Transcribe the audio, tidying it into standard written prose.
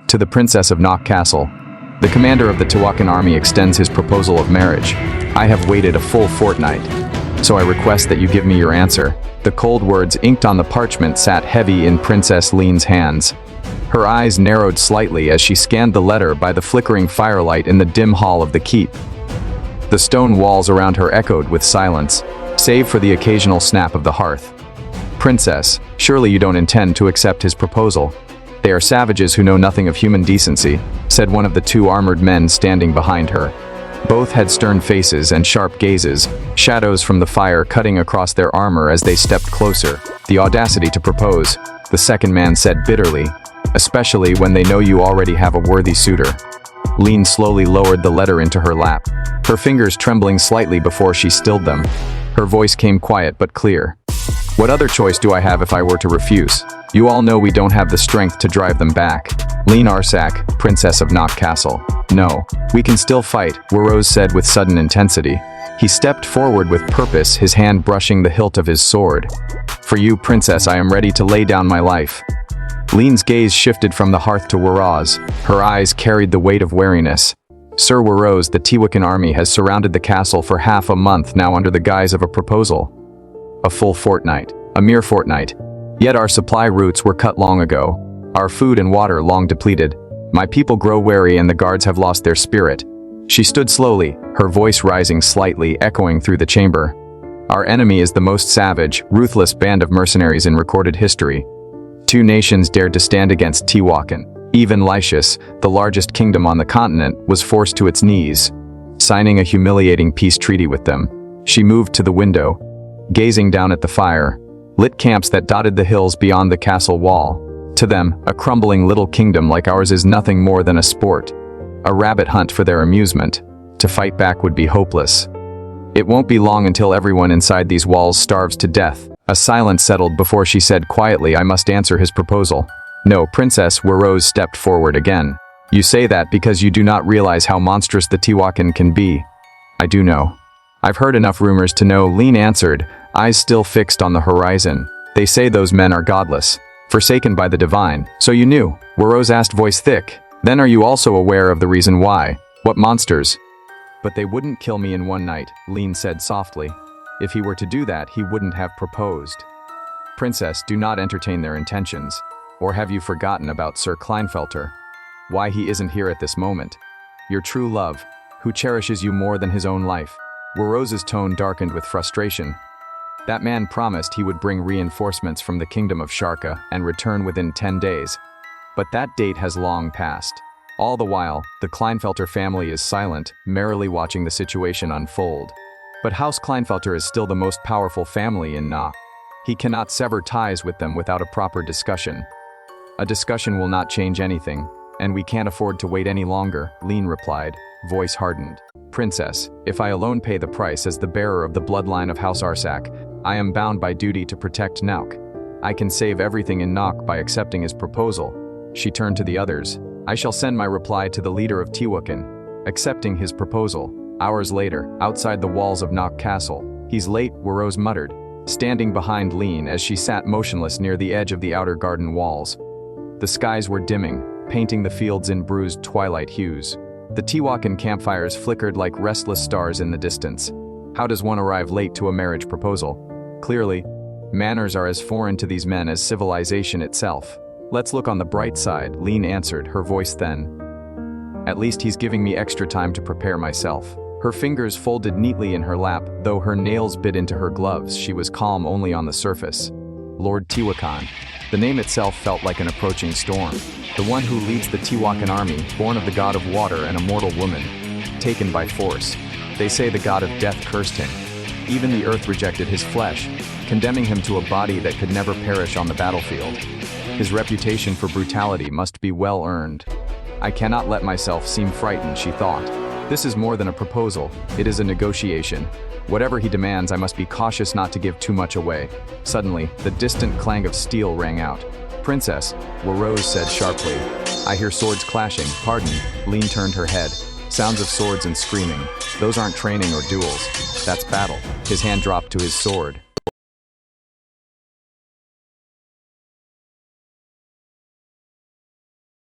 To the Princess of Nauk Castle. The commander of the Tiwakan army extends his proposal of marriage. I have waited a full fortnight, so I request that you give me your answer. The cold words inked on the parchment sat heavy in Princess Liene's hands. Her eyes narrowed slightly as she scanned the letter by the flickering firelight in the dim hall of the keep. The stone walls around her echoed with silence, save for the occasional snap of the hearth. Princess, surely you don't intend to accept his proposal. They are savages who know nothing of human decency, said one of the two armored men standing behind her. Both had stern faces and sharp gazes, shadows from the fire cutting across their armor as they stepped closer. The audacity to propose, the second man said bitterly, especially when they know you already have a worthy suitor. Liene slowly lowered the letter into her lap, her fingers trembling slightly before she stilled them. Her voice came quiet but clear. What other choice do I have if I were to refuse? You all know we don't have the strength to drive them back. Liene Arsac, Princess of Nauk Castle. No, we can still fight, Warose said with sudden intensity. He stepped forward with purpose, his hand brushing the hilt of his sword. For you, Princess, I am ready to lay down my life. Liene's gaze shifted from the hearth to Warose. Her eyes carried the weight of wariness. Sir Warose, the Tiwakan army has surrounded the castle for half a month now under the guise of a proposal. A full fortnight. A mere fortnight. Yet our supply routes were cut long ago. Our food and water long depleted. My people grow wary and the guards have lost their spirit. She stood slowly, her voice rising slightly, echoing through the chamber. Our enemy is the most savage, ruthless band of mercenaries in recorded history. Two nations dared to stand against Tiwakan. Even Lycius, the largest kingdom on the continent, was forced to its knees, signing a humiliating peace treaty with them. She moved to the window, gazing down at the fire, lit camps that dotted the hills beyond the castle wall. To them, a crumbling little kingdom like ours is nothing more than a sport, a rabbit hunt for their amusement. To fight back would be hopeless. It won't be long until everyone inside these walls starves to death. A silence settled before she said quietly, I must answer his proposal. No, Princess, Warose stepped forward again. You say that because you do not realize how monstrous the Tiwakan can be. I do know. I've heard enough rumors to know, Liene answered, eyes still fixed on the horizon. They say those men are godless, forsaken by the divine. So you knew? Warose asked, voice thick. Then are you also aware of the reason why? What monsters? But they wouldn't kill me in one night, Liene said softly. If he were to do that, he wouldn't have proposed. Princess, do not entertain their intentions. Or have you forgotten about Sir Kleinfelter? Why he isn't here at this moment? Your true love, who cherishes you more than his own life. Warose's tone darkened with frustration. That man promised he would bring reinforcements from the kingdom of Sharka and return within 10 days. But that date has long passed. All the while, the Kleinfelter family is silent, merrily watching the situation unfold. But House Kleinfelter is still the most powerful family in Nauk. He cannot sever ties with them without a proper discussion. A discussion will not change anything, and we can't afford to wait any longer, Liene replied, voice hardened. Princess, if I alone pay the price as the bearer of the bloodline of House Arsac, I am bound by duty to protect Nauk. I can save everything in Nauk by accepting his proposal. She turned to the others. I shall send my reply to the leader of Tiwakan, accepting his proposal. Hours later, outside the walls of Nauk Castle. He's late, Warose muttered, standing behind Liene as she sat motionless near the edge of the outer garden walls. The skies were dimming, painting the fields in bruised twilight hues. The Tiwakan campfires flickered like restless stars in the distance. How does one arrive late to a marriage proposal? Clearly, manners are as foreign to these men as civilization itself. Let's look on the bright side, Liene answered, her voice thin. At least he's giving me extra time to prepare myself. Her fingers folded neatly in her lap, though her nails bit into her gloves. She was calm only on the surface. Lord Tiwakan. The name itself felt like an approaching storm. The one who leads the Tiwakan army, born of the god of water and a mortal woman, taken by force. They say the god of death cursed him. Even the earth rejected his flesh, condemning him to a body that could never perish on the battlefield. His reputation for brutality must be well earned. I cannot let myself seem frightened, she thought. This is more than a proposal, it is a negotiation. Whatever he demands, I must be cautious not to give too much away. Suddenly, the distant clang of steel rang out. Princess, Warose said sharply. I hear swords clashing. Pardon, Liene turned her head. Sounds of swords and screaming. Those aren't training or duels. That's battle. His hand dropped to his sword.